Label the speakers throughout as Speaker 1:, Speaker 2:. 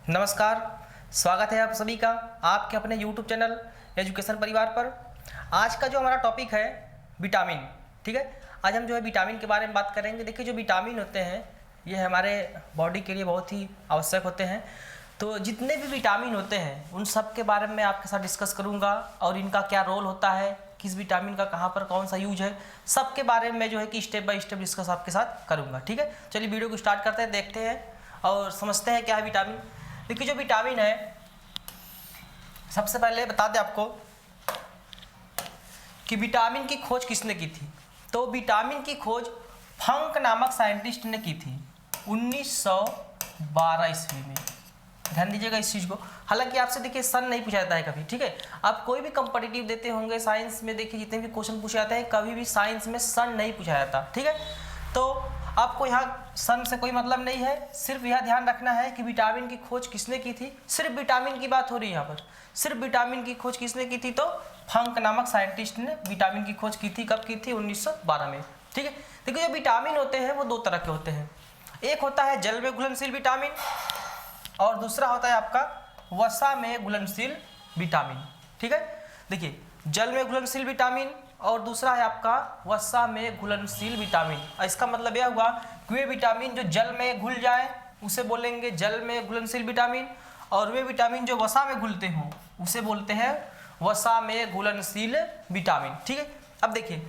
Speaker 1: नमस्कार, स्वागत है आप सभी का आपके अपने YouTube चैनल एजुकेशन परिवार पर। आज का जो हमारा टॉपिक है विटामिन, ठीक है। आज हम जो है विटामिन के बारे में बात करेंगे। देखिए, जो विटामिन होते हैं ये हमारे बॉडी के लिए बहुत ही आवश्यक होते हैं। तो जितने भी विटामिन होते हैं उन सब के बारे में आपके साथ डिस्कस करूँगा और इनका क्या रोल होता है, किस विटामिन का कहाँ पर कौन सा यूज है, सबके बारे में जो है कि स्टेप बाय स्टेप डिस्कस आपके साथ करूँगा, ठीक है। चलिए वीडियो को स्टार्ट करते हैं, देखते हैं और समझते हैं क्या है विटामिन। देखिए, जो विटामिन है, सबसे पहले बता दें आपको कि विटामिन की खोज किसने की थी। तो विटामिन की खोज फंक नामक साइंटिस्ट ने की थी 1912 ईस्वी में। ध्यान दीजिएगा इस चीज़ को। हालांकि आपसे देखिए सन नहीं पूछा जाता है कभी, ठीक है। आप कोई भी कंपटीटिव देते होंगे साइंस में, देखिए जितने भी क्वेश्चन पूछे जाते हैं कभी भी साइंस में सन नहीं पूछा जाता, ठीक है। तो आपको यहाँ सन से कोई मतलब नहीं है, सिर्फ यह ध्यान रखना है कि विटामिन की खोज किसने की थी। सिर्फ विटामिन की बात हो रही है यहाँ पर, सिर्फ विटामिन की खोज किसने की थी। तो फंक नामक साइंटिस्ट ने विटामिन की खोज की थी। कब की थी? 1912 में, ठीक है। देखिए, जो विटामिन होते हैं वो दो तरह के होते हैं। एक होता है जल में घुलनशील विटामिन और दूसरा होता है आपका वसा में घुलनशील विटामिन, ठीक है। देखिए, जल में घुलनशील विटामिन और दूसरा है आपका वसा में घुलनशील विटामिन। इसका मतलब यह हुआ कि वे विटामिन जो जल में घुल जाए उसे बोलेंगे जल में घुलनशील विटामिन, और वे विटामिन जो वसा में घुलते हों उसे बोलते हैं वसा में घुलनशील विटामिन, ठीक है। अब देखिए,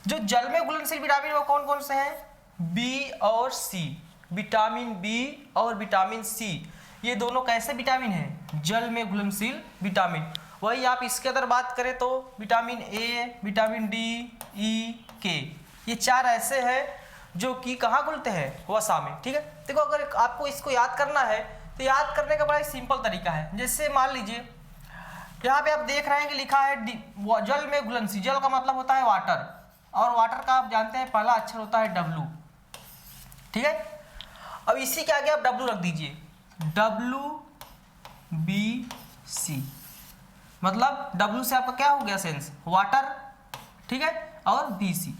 Speaker 1: जो जल में घुलनशील विटामिन वो कौन कौन से हैं? बी और सी। विटामिन बी और विटामिन सी, ये दोनों कैसे विटामिन हैं? जल में घुलनशील विटामिन। वही आप इसके अंदर बात करें तो विटामिन ए, विटामिन डी, ई, के, ये चार ऐसे हैं जो कि कहाँ घुलते हैं? वसा में, ठीक है। देखो, अगर आपको इसको याद करना है तो याद करने का बड़ा ही सिंपल तरीका है। जैसे मान लीजिए यहाँ पे आप देख रहे हैं कि लिखा है जल में घुलनशील। जल का मतलब होता है वाटर, और वाटर का आप जानते हैं पहला अक्षर होता है डब्लू, ठीक है। अब इसी के आगे आप डब्लू रख दीजिए, WBC, मतलब W से आपका क्या हो गया सेंस? वाटर, ठीक है, और BC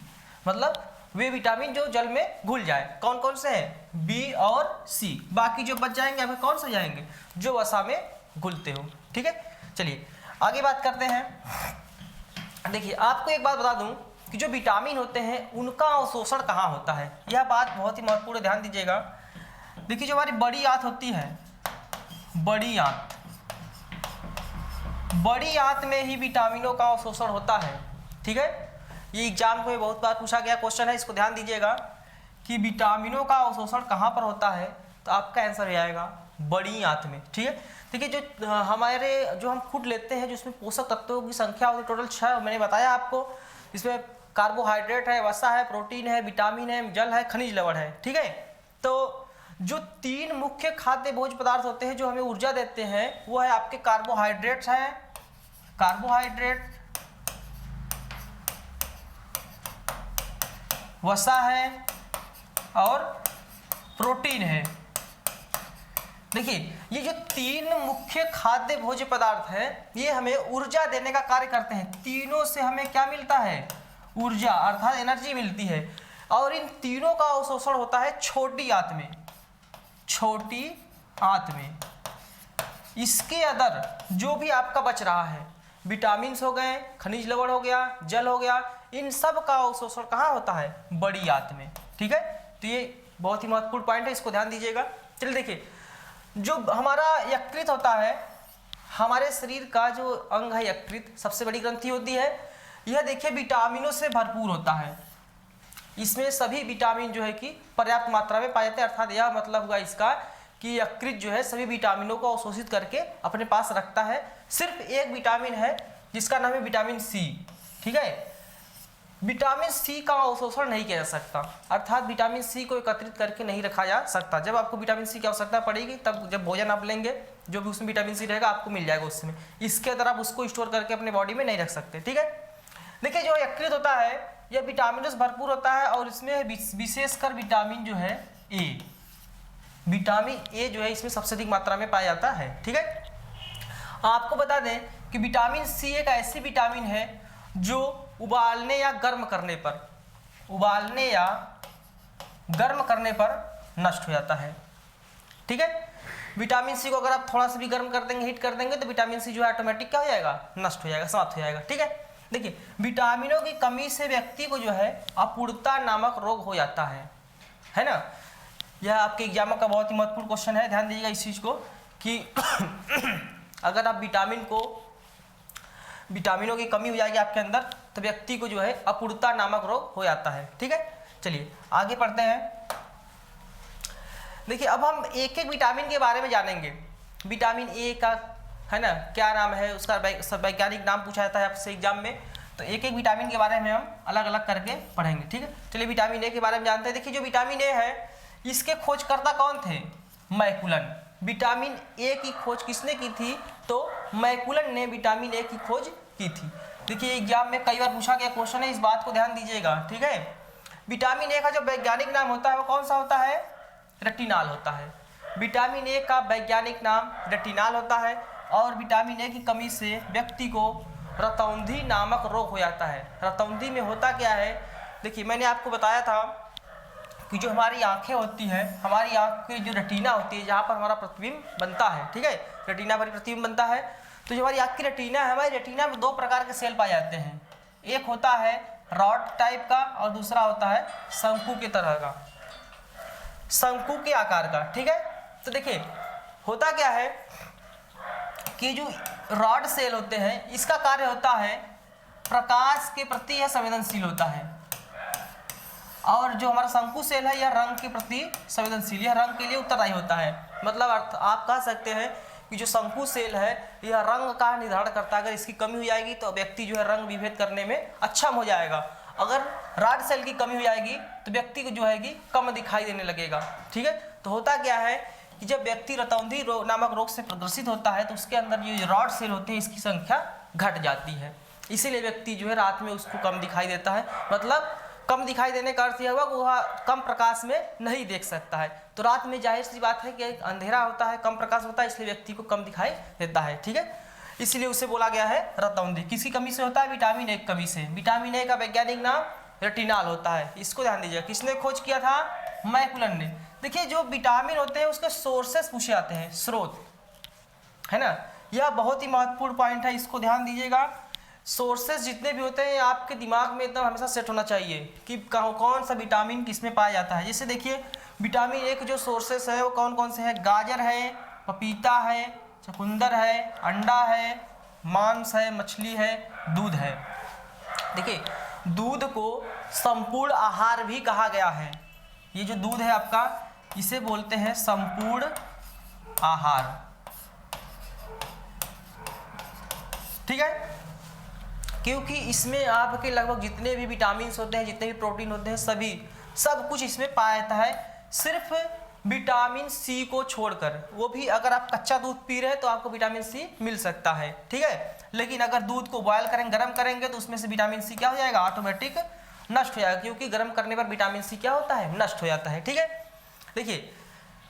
Speaker 1: मतलब वे विटामिन जो जल में घुल जाए। कौन कौन से हैं? B और C। बाकी जो बच जाएंगे आपके कौन से जाएंगे? जो वसा में घुलते हो, ठीक है। चलिए आगे बात करते हैं। देखिए, आपको एक बात बता दूं कि जो विटामिन होते हैं उनका अवशोषण कहाँ होता है। यह बात बहुत ही महत्वपूर्ण, ध्यान दीजिएगा। देखिए, जो हमारी बड़ी आंत होती है, बड़ी आंत, बड़ी आंत में ही विटामिनों का अवशोषण होता है, ठीक है। ये एग्जाम को बहुत बार पूछा गया क्वेश्चन है, इसको ध्यान दीजिएगा कि विटामिनों का अवशोषण कहाँ पर होता है। तो आपका आंसर हो जाएगा बड़ी आंत में, ठीक है। देखिए, जो हमारे जो हम फूड लेते हैं जिसमें पोषक तत्वों की संख्या होती है टोटल 6, मैंने बताया आपको। इसमें कार्बोहाइड्रेट है, वसा है, प्रोटीन है, विटामिन है, जल है, खनिज लवण है, ठीक है। तो जो तीन मुख्य खाद्य भोज्य पदार्थ होते हैं जो हमें ऊर्जा देते हैं वो है आपके कार्बोहाइड्रेट्स हैं, कार्बोहाइड्रेट, वसा है और प्रोटीन है। देखिए, ये जो तीन मुख्य खाद्य भोज्य पदार्थ हैं ये हमें ऊर्जा देने का कार्य करते हैं। तीनों से हमें क्या मिलता है? ऊर्जा, अर्थात एनर्जी मिलती है। और इन तीनों का अवशोषण होता है छोटी आंत में, छोटी आंत में। इसके अंदर जो भी आपका बच रहा है, विटामिन हो गए, खनिज लवण हो गया, जल हो गया, इन सब का अवशोषण कहाँ होता है? बड़ी आंत में, ठीक है। तो ये बहुत ही महत्वपूर्ण पॉइंट है, इसको ध्यान दीजिएगा। चलिए देखिए, जो हमारा यकृत होता है, हमारे शरीर का जो अंग है यकृत, सबसे बड़ी ग्रंथि होती है। यह देखिए विटामिनों से भरपूर होता है। इसमें सभी विटामिन जो है कि पर्याप्त मात्रा में पाए जाते हैं। अर्थात यह मतलब हुआ इसका कि यकृत जो है सभी विटामिनों को अवशोषित करके अपने पास रखता है। सिर्फ एक विटामिन है जिसका नाम है विटामिन सी, ठीक है। विटामिन सी का अवशोषण नहीं किया जा सकता, अर्थात विटामिन सी को एकत्रित करके नहीं रखा जा सकता। जब आपको विटामिन सी की आवश्यकता पड़ेगी तब जब भोजन आप लेंगे, जो भी उसमें विटामिन सी रहेगा आपको मिल जाएगा उसमें। इसके अंदर आप उसको स्टोर करके अपने बॉडी में नहीं रख सकते, ठीक है। देखिए, जो यकृत होता है यह विटामिनों से भरपूर होता है और इसमें विशेषकर विटामिन जो है ए, विटामिन ए जो है इसमें सबसे अधिक मात्रा में पाया जाता है, ठीक है। आपको बता दें कि विटामिन सी एक ऐसी विटामिन है जो उबालने या गर्म करने पर, उबालने या गर्म करने पर नष्ट हो जाता है, ठीक है। विटामिन सी को अगर आप थोड़ा सा भी गर्म कर देंगे, हीट कर देंगे, तो विटामिन सी जो है ऑटोमेटिक क्या हो जाएगा, नष्ट हो जाएगा, समाप्त हो जाएगा। ठीक है, देखिए विटामिनों की कमी से व्यक्ति को जो है अपूर्णता नामक रोग हो जाता है ना। यह आपके एग्जाम का बहुत ही महत्वपूर्ण क्वेश्चन है, ध्यान दीजिएगा इस चीज़ को कि अगर आप विटामिनों की कमी हो जाएगी आपके अंदर, तो व्यक्ति को जो है अपूर्णता नामक रोग हो जाता है। ठीक है, चलिए आगे पढ़ते हैं। देखिए अब हम एक एक विटामिन के बारे में जानेंगे। विटामिन ए का है ना क्या नाम है, उसका वैज्ञानिक नाम पूछा जाता है आपसे एग्जाम में, तो एक एक विटामिन के बारे में हम अलग अलग करके पढ़ेंगे। ठीक है, चलिए विटामिन ए के बारे में जानते हैं। देखिए जो विटामिन ए है, इसके खोजकर्ता कौन थे, मैकुलन। विटामिन ए की खोज किसने की थी, तो मैकुलन ने विटामिन ए की खोज की थी। देखिए एग्जाम में कई बार पूछा गया क्वेश्चन है, इस बात को ध्यान दीजिएगा। ठीक है, विटामिन ए का जो वैज्ञानिक नाम होता है वो कौन सा होता है, रेटिनॉल होता है। विटामिन ए का वैज्ञानिक नाम रेटिनॉल होता है, और विटामिन ए की कमी से व्यक्ति को रतौंधी नामक रोग हो जाता है। रतौंधी में होता क्या है, देखिए मैंने आपको बताया था कि जो हमारी आंखें होती हैं, हमारी आंख की जो रेटिना होती है, जहाँ पर हमारा प्रतिबिंब बनता है, ठीक है, रेटिना पर प्रतिबिंब बनता है, तो जो हमारी आंख की रेटिना है, हमारी रेटिना में दो प्रकार के सेल पाए जाते हैं। एक होता है रॉड टाइप का और दूसरा होता है शंकु के तरह का, शंकु के आकार का। ठीक है, तो देखिए होता क्या है कि जो रॉड सेल होते हैं, इसका कार्य होता है प्रकाश के प्रति यह संवेदनशील होता है, और जो हमारा शंकु सेल है यह रंग के प्रति संवेदनशील, यह रंग के लिए उत्तरदायी होता है। मतलब आप कह सकते हैं कि जो शंकु सेल है यह रंग का निर्धारण करता है। अगर इसकी कमी हो जाएगी तो व्यक्ति जो है रंग विभेद करने में अक्षम हो जाएगा। अगर रॉड सेल की कमी हो जाएगी तो व्यक्ति को जो है कि कम दिखाई देने लगेगा। ठीक है, तो होता क्या है कि जब व्यक्ति रतौंधी नामक रोग से प्रग्रसित होता है तो उसके अंदर जो रॉड सेल होते हैं इसकी संख्या घट जाती है, इसीलिए व्यक्ति जो है रात में उसको कम दिखाई देता है। मतलब कम दिखाई देने का अर्थ यह हुआ कि वह कम प्रकाश में नहीं देख सकता है। तो रात में जाहिर सी बात है कि अंधेरा होता है, कम प्रकाश होता है, इसलिए व्यक्ति को कम दिखाई देता है। ठीक है, इसलिए उसे बोला गया है रतौंधी। किसकी कमी से होता है, विटामिन ए की कमी से। विटामिन ए का वैज्ञानिक नाम रेटिनॉल होता है, इसको ध्यान दीजिए। किसने खोज किया था, मैकुलन ने। देखिए जो विटामिन होते हैं उसके सोर्सेस पूछे जाते हैं, स्रोत, है ना, यह बहुत ही महत्वपूर्ण पॉइंट है, इसको ध्यान दीजिएगा। सोर्सेस जितने भी होते हैं आपके दिमाग में एकदम हमेशा सेट होना चाहिए कि कौन सा विटामिन किस में पाया जाता है। जैसे देखिए विटामिन ए के जो सोर्सेस है वो कौन कौन से हैं, गाजर है, पपीता है, चुकंदर है, अंडा है, मांस है, मछली है, दूध है। देखिए दूध को संपूर्ण आहार भी कहा गया है। ये जो दूध है आपका, इसे बोलते हैं संपूर्ण आहार। ठीक है, क्योंकि इसमें आपके लगभग जितने भी विटामिन होते हैं, जितने भी प्रोटीन होते हैं, सब कुछ इसमें पाया जाता है, सिर्फ विटामिन सी को छोड़कर। वो भी अगर आप कच्चा दूध पी रहे हैं तो आपको विटामिन सी मिल सकता है। ठीक है, लेकिन अगर दूध को बॉयल करेंगे, गर्म करेंगे, तो उसमें से विटामिन सी क्या हो जाएगा, ऑटोमेटिक नष्ट हो जाएगा, क्योंकि गर्म करने पर विटामिन सी क्या होता है, नष्ट हो जाता है। ठीक है, देखिए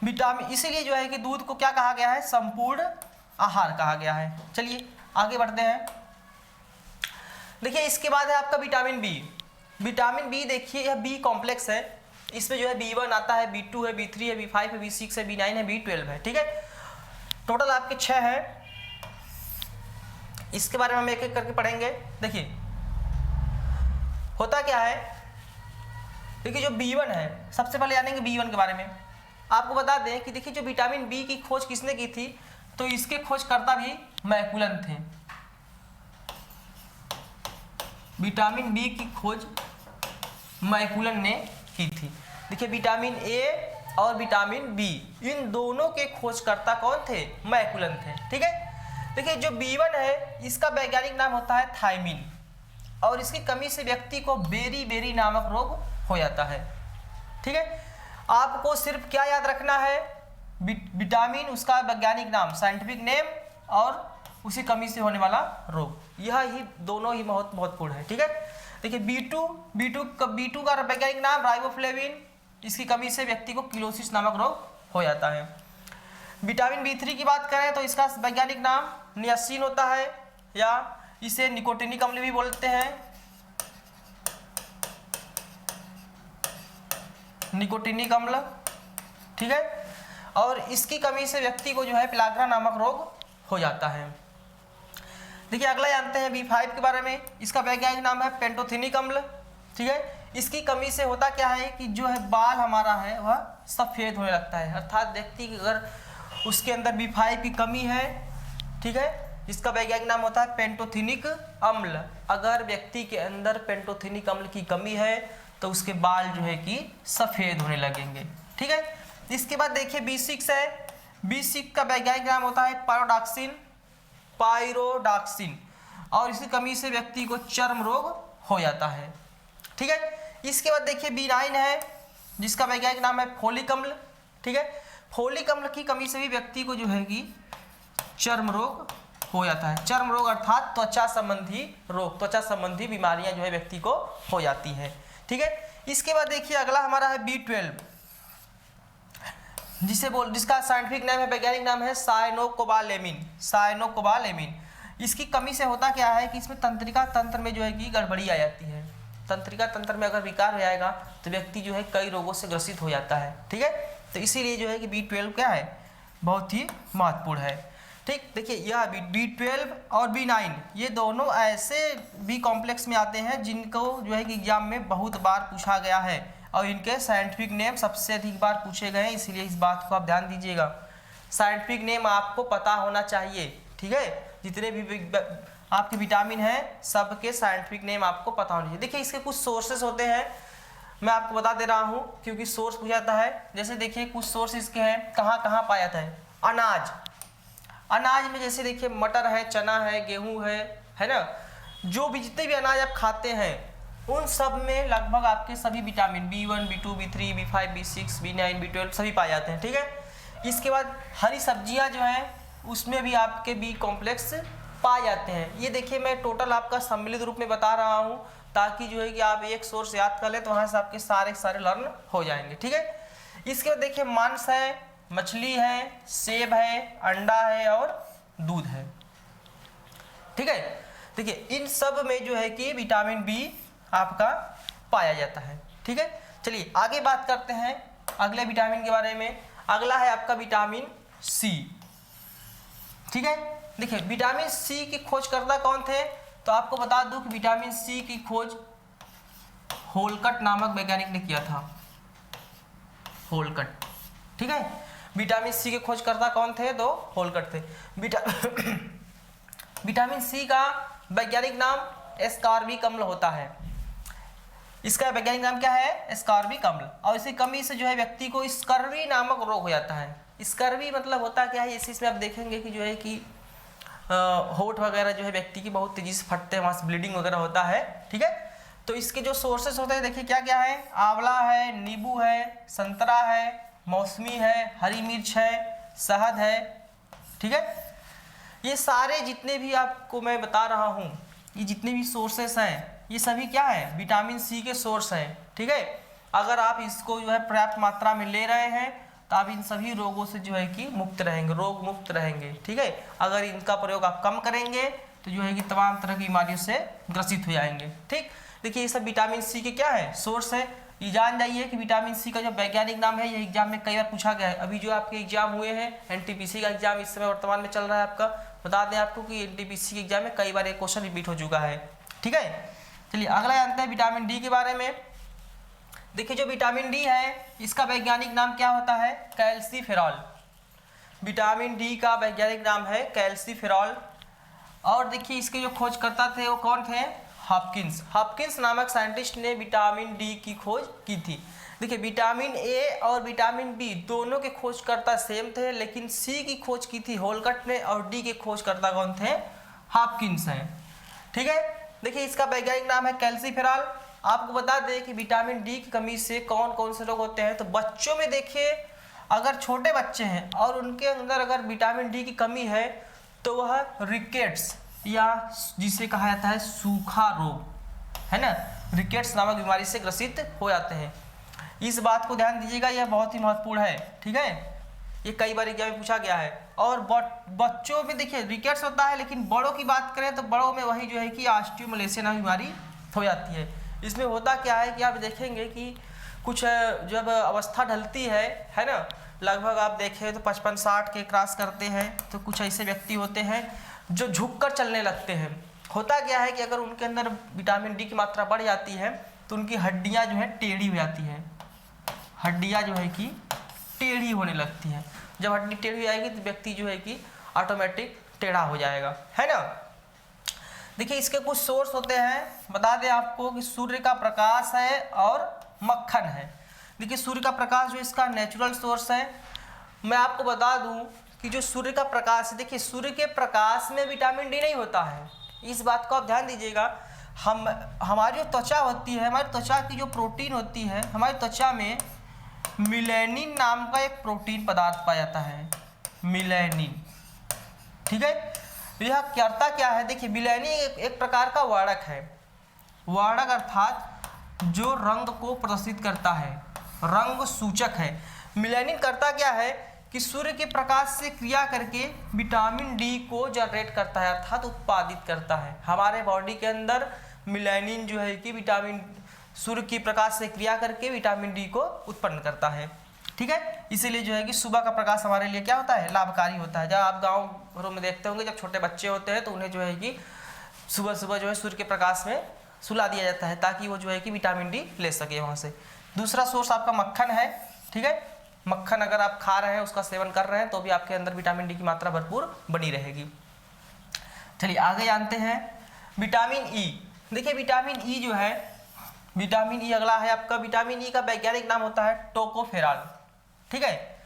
Speaker 1: विटामिन, इसीलिए जो है कि दूध को क्या कहा गया है, संपूर्ण आहार कहा गया है। चलिए आगे बढ़ते हैं। देखिए इसके बाद है आपका विटामिन बी। विटामिन बी देखिए यह बी कॉम्प्लेक्स है, इसमें जो है B1 आता है, B2 है, B3 है, B5 है, B6 है, B9 है, B12 है। ठीक है, टोटल आपके 6 है। इसके बारे में हम एक एक करके पढ़ेंगे। देखिए होता क्या है, देखिए जो B1 है, सबसे पहले जानेंगे B1 के बारे में। आपको बता दें कि देखिए जो विटामिन बी की खोज किसने की थी, तो इसके खोजकर्ता भी मैकुलन थे। विटामिन बी की खोज मैकुलन ने की थी। देखिए विटामिन ए और विटामिन बी, इन दोनों के खोजकर्ता कौन थे, मैकुलन थे। ठीक है, देखिए जो B1 है इसका वैज्ञानिक नाम होता है थायमिन, और इसकी कमी से व्यक्ति को बेरी नामक रोग हो जाता है। ठीक है, आपको सिर्फ क्या याद रखना है, विटामिन, उसका वैज्ञानिक नाम, साइंटिफिक नेम, और उसी कमी से होने वाला रोग, यह ही दोनों ही बहुत महत्वपूर्ण है। ठीक है, देखिए B2 का वैज्ञानिक नाम राइबोफ्लेविन, इसकी कमी से व्यक्ति को किलोसिस नामक रोग हो जाता है। विटामिन B3 की बात करें तो इसका वैज्ञानिक नाम नियासिन होता है, या इसे निकोटिनिक अम्ल भी बोलते हैं, निकोटिनिक अम्ल। ठीक है, और इसकी कमी से व्यक्ति को जो है पिलाग्रा नामक रोग हो जाता है। देखिए अगला जानते हैं B5 के बारे में। इसका वैज्ञानिक नाम है पेंटोथेनिक अम्ल। ठीक है, इसकी कमी से होता क्या है कि जो है बाल हमारा है वह सफ़ेद होने लगता है, अर्थात व्यक्ति की अगर उसके अंदर B5 की कमी है, ठीक है, इसका वैज्ञानिक नाम होता है पेंटोथेनिक अम्ल। अगर व्यक्ति के अंदर पेंटोथेनिक अम्ल की कमी है तो उसके बाल जो है कि सफ़ेद होने लगेंगे। ठीक है, इसके बाद देखिए B6 है। B6 का वैज्ञानिक नाम होता है पायरोडाक्सिन और इसकी कमी से व्यक्ति को चर्म रोग हो जाता है। ठीक है, इसके बाद देखिए B9 है जिसका वैज्ञानिक नाम है फोलिक अम्ल। ठीक है, फोलिक अम्ल की कमी से भी व्यक्ति को जो है कि चर्म रोग हो जाता है। चर्म रोग अर्थात त्वचा संबंधी रोग, त्वचा संबंधी बीमारियां जो है व्यक्ति को हो जाती है। ठीक है, इसके बाद देखिए अगला हमारा है B12 जिसका साइंटिफिक नाम है, वैज्ञानिक नाम है साइनोकोबालेमिन। इसकी कमी से होता क्या है कि इसमें तंत्रिका तंत्र में जो है कि गड़बड़ी आ जाती है। तंत्रिका तंत्र में अगर विकार हो जाएगा तो व्यक्ति जो है कई रोगों से ग्रसित हो जाता है। ठीक है, तो इसीलिए जो है कि B12 क्या है, बहुत ही महत्वपूर्ण है। ठीक, देखिए यह B12 और B9 ये दोनों ऐसे बी कॉम्प्लेक्स में आते हैं जिनको जो है कि एग्जाम में बहुत बार पूछा गया है और इनके साइंटिफिक नेम सबसे अधिक बार पूछे गए हैं, इसीलिए इस बात को आप ध्यान दीजिएगा। साइंटिफिक नेम आपको पता होना चाहिए। ठीक है, जितने भी आपके विटामिन हैं सबके साइंटिफिक नेम आपको पता होना चाहिए। देखिए इसके कुछ सोर्सेस होते हैं, मैं आपको बता दे रहा हूँ क्योंकि सोर्स पूछा जाता है। जैसे देखिए कुछ सोर्स इसके हैं, कहाँ कहाँ पाया जाता है। अनाज में जैसे देखिए मटर है, चना है, गेहूँ है ना, जो भी जितने भी अनाज आप खाते हैं उन सब में लगभग आपके सभी vitamin B1, B2, B3, B5, B6, B9, B12 सभी पाए जाते हैं। ठीक है, इसके बाद हरी सब्जियां जो हैं उसमें भी आपके बी कॉम्प्लेक्स पाए जाते हैं। ये देखिए मैं टोटल आपका सम्मिलित रूप में बता रहा हूँ ताकि जो है कि आप एक सोर्स याद कर लें तो वहाँ से आपके सारे लर्न हो जाएंगे। ठीक है, इसके बाद देखिए मांस है, मछली है, सेब है, अंडा है और दूध है। ठीक है, देखिए इन सब में जो है कि विटामिन बी आपका पाया जाता है। ठीक है, चलिए आगे बात करते हैं अगले विटामिन के बारे में। अगला है आपका विटामिन सी। ठीक है, देखिए विटामिन सी की खोजकर्ता कौन थे, तो आपको बता दूं कि विटामिन सी की खोज होलकट नामक वैज्ञानिक ने किया था। होलकट। ठीक है, विटामिन सी के खोजकर्ता कौन थे, तो होलकट थे। विटामिन सी का वैज्ञानिक नाम एस्कॉर्बिक अम्ल होता है। इसका वैज्ञानिक नाम क्या है, एस्कॉर्बिक अम्ल। और इसी कमी से जो है व्यक्ति को स्कर्वी नामक रोग हो जाता है। स्कर्वी मतलब होता क्या है, इसी में आप देखेंगे कि जो है कि होठ वगैरह जो है व्यक्ति की बहुत तेजी से फटते हैं, वहाँ से ब्लीडिंग वगैरह होता है। ठीक है, तो इसके जो सोर्सेस होते हैं देखिए क्या क्या है, आंवला है, नींबू है, संतरा है, मौसमी है, हरी मिर्च है, शहद है। ठीक है, ये सारे जितने भी आपको मैं बता रहा हूँ, ये जितने भी सोर्सेस हैं ये सभी क्या है, विटामिन सी के सोर्स हैं। ठीक है, अगर आप इसको जो है पर्याप्त मात्रा में ले रहे हैं तो आप इन सभी रोगों से जो है कि मुक्त रहेंगे, रोग मुक्त रहेंगे। ठीक है, अगर इनका प्रयोग आप कम करेंगे तो जो है कि तमाम तरह की बीमारियों से ग्रसित हो जाएंगे। ठीक, देखिए ये सब विटामिन सी के क्या है, सोर्स है। ये जान जाइए कि विटामिन सी का जो वैज्ञानिक नाम है ये एग्जाम में कई बार पूछा गया है। अभी जो आपके एग्जाम हुए हैं एनटीपीसी का एग्जाम इस समय वर्तमान में चल रहा है आपका, बता दें आपको कि एनटीपीसी के एग्जाम में कई बार एक क्वेश्चन रिपीट हो चुका है। ठीक है, चलिए अगला जानते हैं विटामिन डी के बारे में। देखिए जो विटामिन डी है इसका वैज्ञानिक नाम क्या होता है, कैल्सीफेरॉल। विटामिन डी का वैज्ञानिक नाम है कैल्सीफेरॉल। और देखिए इसके जो खोजकर्ता थे वो कौन थे, हॉपकिंस नामक साइंटिस्ट ने विटामिन डी की खोज की थी। देखिए विटामिन ए और विटामिन बी दोनों के खोजकर्ता सेम थे, लेकिन सी की खोज की थी होलकट ने और डी के खोजकर्ता कौन थे, हॉपकिंस हैं। ठीक है, देखिए इसका वैज्ञानिक नाम है कैल्सीफेरॉल। आपको बता दें कि विटामिन डी की कमी से कौन कौन से रोग होते हैं, तो बच्चों में देखिए अगर छोटे बच्चे हैं और उनके अंदर अगर विटामिन डी की कमी है तो वह रिकेट्स या जिसे कहा जाता है सूखा रोग है ना, रिकेट्स नामक बीमारी से ग्रसित हो जाते हैं। इस बात को ध्यान दीजिएगा, यह बहुत ही महत्वपूर्ण है। ठीक है, ये कई बार एग्जाम में पूछा गया है। और बच्चों में देखिए रिकेट्स होता है, लेकिन बड़ों की बात करें तो बड़ों में वही जो है कि ऑस्टियोमलेशिया नामक बीमारी हो जाती है। इसमें होता क्या है कि आप देखेंगे कि कुछ जब अवस्था ढलती है ना, लगभग आप देखें तो 55-60 के क्रॉस करते हैं तो कुछ ऐसे व्यक्ति होते हैं जो झुककर चलने लगते हैं। होता क्या है कि अगर उनके अंदर विटामिन डी की मात्रा बढ़ जाती है तो उनकी हड्डियां जो है टेढ़ी हो जाती है, हड्डियां जो है कि टेढ़ी होने लगती है। जब हड्डी टेढ़ी आएगी तो व्यक्ति जो है कि ऑटोमेटिक टेढ़ा हो जाएगा, है ना। देखिए इसके कुछ सोर्स होते हैं, बता दें आपको कि सूर्य का प्रकाश है और मक्खन है। देखिए सूर्य का प्रकाश जो इसका नेचुरल सोर्स है। मैं आपको बता दूं कि जो सूर्य का प्रकाश है, देखिए सूर्य के प्रकाश में विटामिन डी नहीं होता है, इस बात को आप ध्यान दीजिएगा। हमारी जो त्वचा होती है, हमारी त्वचा की जो प्रोटीन होती है, हमारी त्वचा में मिलेनिन नाम का एक प्रोटीन पदार्थ पाया जाता है, मिलेनिन, ठीक है। यह करता क्या है, देखिए मिलेनिन एक प्रकार का वर्णक है, वर्णक अर्थात जो रंग को प्रदर्शित करता है, रंग सूचक है। मिलेनिन करता क्या है कि सूर्य के प्रकाश से क्रिया करके विटामिन डी को जनरेट करता है, अर्थात उत्पादित करता है। हमारे बॉडी के अंदर मिलेनिन जो है कि विटामिन सूर्य की प्रकाश से क्रिया करके विटामिन डी को उत्पन्न करता है, ठीक है। इसीलिए जो है कि सुबह का प्रकाश हमारे लिए क्या होता है, लाभकारी होता है। जब आप गाँव घरों में देखते होंगे, जब छोटे बच्चे होते हैं तो उन्हें जो है कि सुबह सुबह जो है सूर्य के प्रकाश में सुला दिया जाता है ताकि वो जो है कि विटामिन डी ले सके वहाँ से। दूसरा सोर्स आपका मक्खन है, ठीक है। मक्खन अगर आप खा रहे हैं, उसका सेवन कर रहे हैं तो भी आपके अंदर विटामिन डी की मात्रा भरपूर बनी रहेगी। चलिए आगे जानते हैं विटामिन ई। देखिए विटामिन ई जो है, विटामिन ई अगला है आपका। विटामिन ई का वैज्ञानिक नाम होता है टोकोफेरॉल, ठीक है।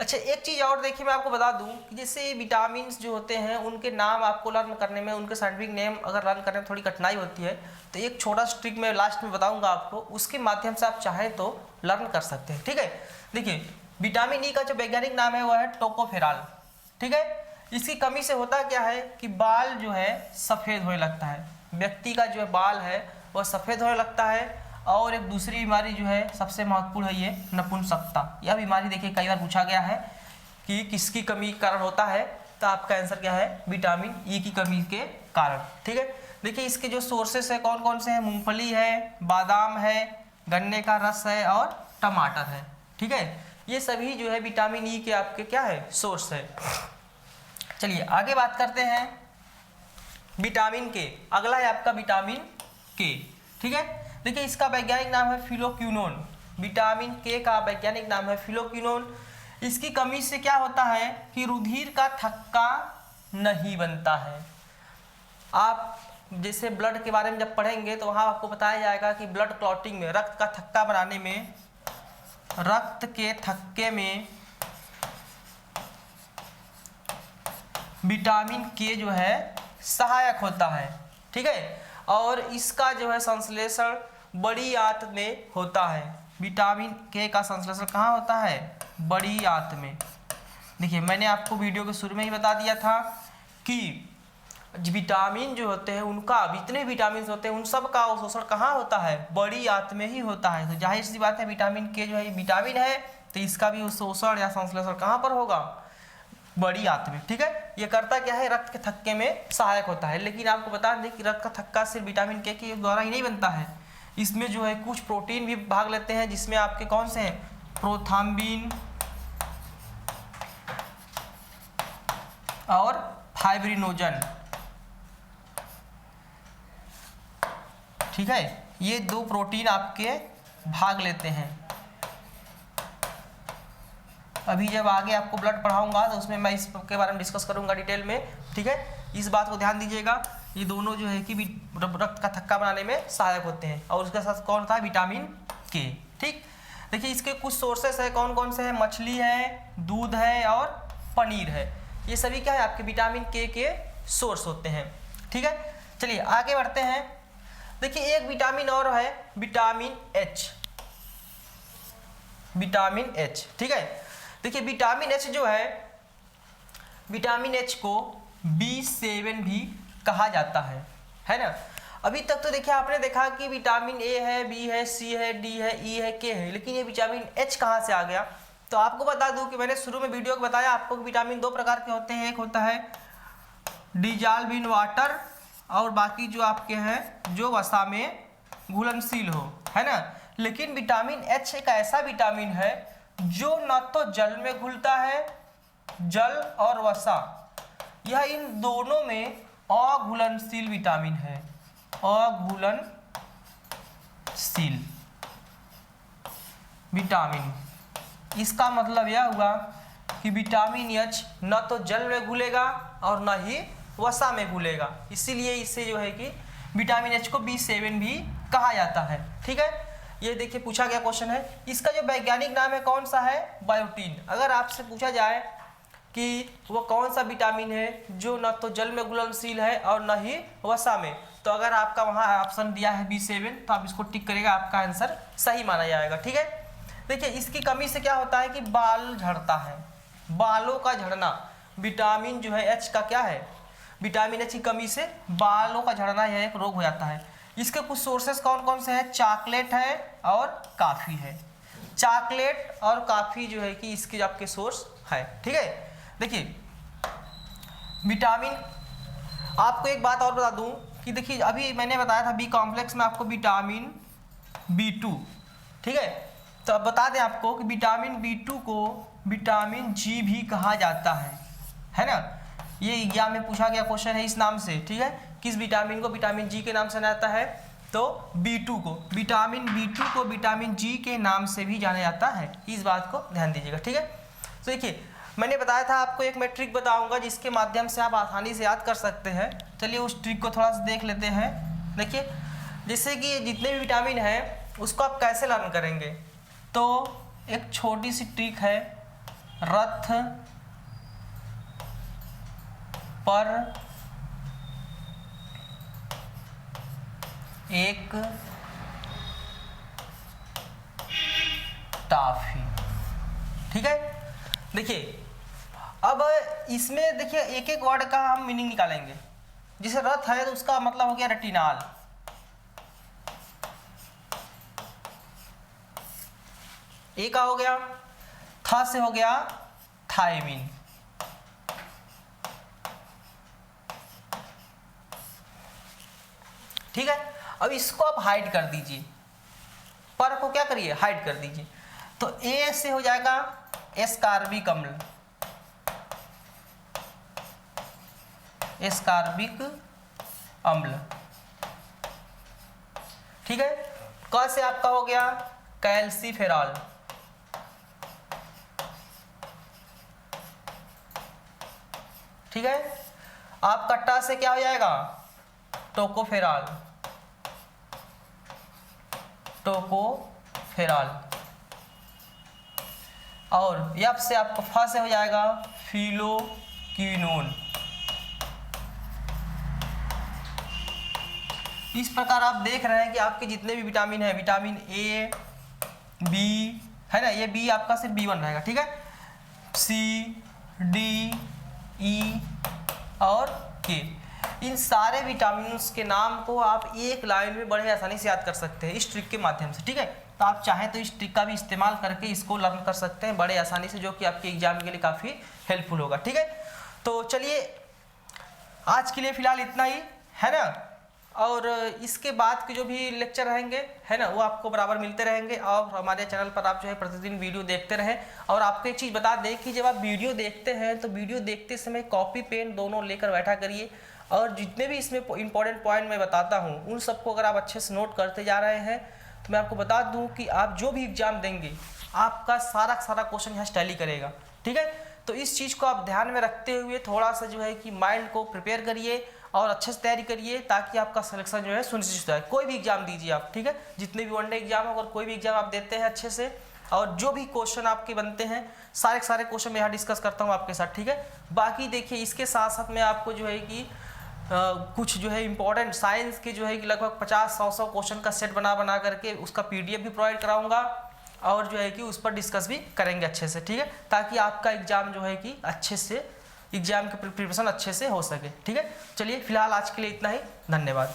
Speaker 1: अच्छा एक चीज़ और देखिए मैं आपको बता दूं कि जैसे विटामिन जो होते हैं उनके नाम आपको लर्न करने में, उनके साइंटिफिक नेम अगर लर्न करने में थोड़ी कठिनाई होती है तो एक छोटा सा ट्रिक मैं लास्ट में बताऊंगा आपको, उसके माध्यम से आप चाहें तो लर्न कर सकते हैं, ठीक है। देखिए विटामिन ई का जो वैज्ञानिक नाम है वह है टोकोफेरॉल, ठीक है। इसकी कमी से होता क्या है कि बाल जो है सफ़ेद होने लगता है, व्यक्ति का जो बाल है वह सफ़ेद होने लगता है। और एक दूसरी बीमारी जो है सबसे महत्वपूर्ण है, ये नपुंसकता। यह बीमारी देखिए कई बार पूछा गया है कि किसकी कमी के कारण होता है, तो आपका आंसर क्या है, विटामिन ई की कमी के कारण, ठीक है। देखिए इसके जो सोर्सेस है कौन कौन से हैं, मूंगफली है, बादाम है, गन्ने का रस है और टमाटर है, ठीक है। ये सभी जो है विटामिन ई के आपके क्या है, सोर्स है। चलिए आगे बात करते हैं विटामिन के। अगला है आपका विटामिन के, ठीक है। देखिए इसका वैज्ञानिक नाम है फिलोक्विनोन। विटामिन के का वैज्ञानिक नाम है फिलोक्विनोन। इसकी कमी से क्या होता है कि रुधिर का थक्का नहीं बनता है। आप जैसे ब्लड के बारे में जब पढ़ेंगे तो वहाँ आपको बताया जाएगा कि ब्लड क्लॉटिंग में, रक्त का थक्का बनाने में, रक्त के थक्के में विटामिन के जो है सहायक होता है, ठीक है। और इसका जो है संश्लेषण बड़ी आंत में होता है। विटामिन के का संश्लेषण कहाँ होता है, बड़ी आंत में। देखिए मैंने आपको वीडियो के शुरू में ही बता दिया था कि विटामिन जो होते हैं उनका, जितने विटामिन होते हैं उन सब का अवशोषण कहाँ होता है, बड़ी आंत में ही होता है। तो जाहिर सी बात है विटामिन के जो है विटामिन है तो इसका भी अवशोषण या संश्लेषण कहाँ पर होगा, बड़ी आंत में, ठीक है। ये करता क्या है, रक्त के थक्के में सहायक होता है। लेकिन आपको बता दें कि रक्त का थक्का सिर्फ विटामिन के द्वारा ही नहीं बनता है, इसमें जो है कुछ प्रोटीन भी भाग लेते हैं, जिसमें आपके कौन से हैं, प्रोथाम्बिन और फाइब्रिनोजन, ठीक है। ये दो प्रोटीन आपके भाग लेते हैं। अभी जब आगे आपको ब्लड पढ़ाऊंगा तो उसमें मैं इसके बारे में डिस्कस करूंगा डिटेल में, ठीक है। इस बात को ध्यान दीजिएगा, ये दोनों जो है कि रक्त का थक्का बनाने में सहायक होते हैं। और उसके साथ कौन था, विटामिन के, ठीक। देखिए इसके कुछ सोर्सेस है, कौन कौन से हैं, मछली है, दूध है और पनीर है। ये सभी क्या है, आपके विटामिन के सोर्स होते हैं, ठीक है। चलिए आगे बढ़ते हैं। देखिए एक विटामिन और है, विटामिन एच, विटामिन एच, ठीक है। देखिए विटामिन एच जो है, विटामिन एच को B7 भी कहा जाता है ना। अभी तक तो देखिए आपने देखा कि विटामिन ए है, बी है, सी है, डी है, ई है, के है, लेकिन ये विटामिन एच कहाँ से आ गया। तो आपको बता दूं कि मैंने शुरू में वीडियो को बताया आपको कि विटामिन दो प्रकार के होते हैं, एक होता है डिजॉल्व इन वाटर और बाकी जो आपके हैं जो वसा में घुलनशील हो, है ना। लेकिन विटामिन एच एक ऐसा विटामिन है जो न तो जल में घुलता है, जल और वसा, यह इन दोनों में अघुलनशील विटामिन है, अघुलनशील विटामिन। इसका मतलब यह हुआ कि विटामिन एच न तो जल में घुलेगा और न ही वसा में घुलेगा, इसीलिए इससे जो है कि विटामिन एच को B7 भी कहा जाता है। ठीक है, ये देखिए पूछा गया क्वेश्चन है। इसका जो वैज्ञानिक नाम है कौन सा है? बायोटीन। अगर आपसे पूछा जाए कि वो कौन सा विटामिन है जो न तो जल में घुलनशील है और न ही वसा में, तो अगर आपका वहाँ ऑप्शन दिया है B7 तो आप इसको टिक करेगा, आपका आंसर सही माना जाएगा। ठीक है, देखिए इसकी कमी से क्या होता है कि बाल झड़ता है, बालों का झड़ना। विटामिन जो है एच का क्या है? विटामिन एच की कमी से बालों का झड़ना यह एक रोग हो जाता है। इसके कुछ सोर्सेस कौन कौन से हैं? चॉकलेट है और काफ़ी है। चॉकलेट और काफ़ी जो है कि इसके आपके सोर्स है। ठीक है, देखिए विटामिन, आपको एक बात और बता दूं कि देखिए अभी मैंने बताया था बी कॉम्प्लेक्स में आपको विटामिन B2, ठीक है, तो अब बता दें आपको कि विटामिन B2 को विटामिन जी भी कहा जाता है ना। ये एग्जाम में पूछा गया क्वेश्चन है इस नाम से। ठीक है, किस विटामिन को विटामिन जी के नाम से जाना जाता है? तो B2 को, विटामिन B2 को विटामिन जी के नाम से भी जाना जाता है। इस बात को ध्यान दीजिएगा। ठीक है, तो देखिए मैंने बताया था आपको एक मैं ट्रिक बताऊंगा जिसके माध्यम से आप आसानी से याद कर सकते हैं। चलिए उस ट्रिक को थोड़ा सा देख लेते हैं। देखिए जैसे कि जितने भी विटामिन हैं उसको आप कैसे लर्न करेंगे, तो एक छोटी सी ट्रिक है, रथ पर एक टॉफी। ठीक है, देखिए अब इसमें देखिए एक एक वर्ड का हम मीनिंग निकालेंगे। जैसे रथ है तो उसका मतलब हो गया रेटिनॉल, ए का हो गया, था से हो गया थायमिन, ठीक है। अब इसको आप हाइड कर दीजिए, पर को क्या करिए, हाइड कर दीजिए। तो ए से हो जाएगा एस्कार्बिक अम्ल, एस्कार्बिक अम्ल, ठीक है। क से आपका हो गया कैल्सीफेरॉल, ठीक है। आपका ट से क्या हो जाएगा, टोकोफेरॉल, टोकोफेरॉल। और यप से आपका फ से हो जाएगा फिलोक्विनोन। इस प्रकार आप देख रहे हैं कि आपके जितने भी विटामिन है, विटामिन ए, बी है ना, ये बी आपका सिर्फ B1 रहेगा, ठीक है। सी, डी, ई और के, इन सारे विटामिन्स के नाम को आप एक लाइन में बड़े आसानी से याद कर सकते हैं इस ट्रिक के माध्यम से, ठीक है। तो आप चाहें तो इस ट्रिक का भी इस्तेमाल करके इसको लर्न कर सकते हैं बड़े आसानी से, जो कि आपके एग्जाम के लिए काफ़ी हेल्पफुल होगा, ठीक है। तो चलिए आज के लिए फिलहाल इतना ही है ना, और इसके बाद के जो भी लेक्चर रहेंगे है ना वो आपको बराबर मिलते रहेंगे। और हमारे चैनल पर आप जो है प्रतिदिन वीडियो देखते रहें। और आपको एक चीज़ बता दें कि जब आप वीडियो देखते हैं तो वीडियो देखते समय कॉपी पेन दोनों लेकर बैठा करिए, और जितने भी इसमें इंपॉर्टेंट पॉइंट मैं बताता हूँ उन सबको अगर आप अच्छे से नोट करते जा रहे हैं तो मैं आपको बता दूँ कि आप जो भी एग्जाम देंगे आपका सारा क्वेश्चन यहाँ टैली करेगा, ठीक है। तो इस चीज़ को आप ध्यान में रखते हुए थोड़ा सा जो है कि माइंड को प्रिपेयर करिए और अच्छे से तैयारी करिए, ताकि आपका सिलेक्शन जो है सुनिश्चित हो जाए। कोई भी एग्जाम दीजिए आप, ठीक है, जितने भी वनडे एग्जाम अगर कोई भी एग्जाम आप देते हैं अच्छे से, और जो भी क्वेश्चन आपके बनते हैं सारे क्वेश्चन मैं यहाँ डिस्कस करता हूँ आपके साथ, ठीक है। बाकी देखिए इसके साथ साथ मैं आपको जो है कि कुछ जो है इंपॉर्टेंट साइंस के जो है कि लगभग 50-100 क्वेश्चन का सेट बना करके उसका PDF भी प्रोवाइड कराऊंगा, और जो है कि उस पर डिस्कस भी करेंगे अच्छे से, ठीक है, ताकि आपका एग्जाम जो है कि अच्छे से एग्जाम की प्रिपरेशन अच्छे से हो सके, ठीक है। चलिए फिलहाल आज के लिए इतना ही, धन्यवाद।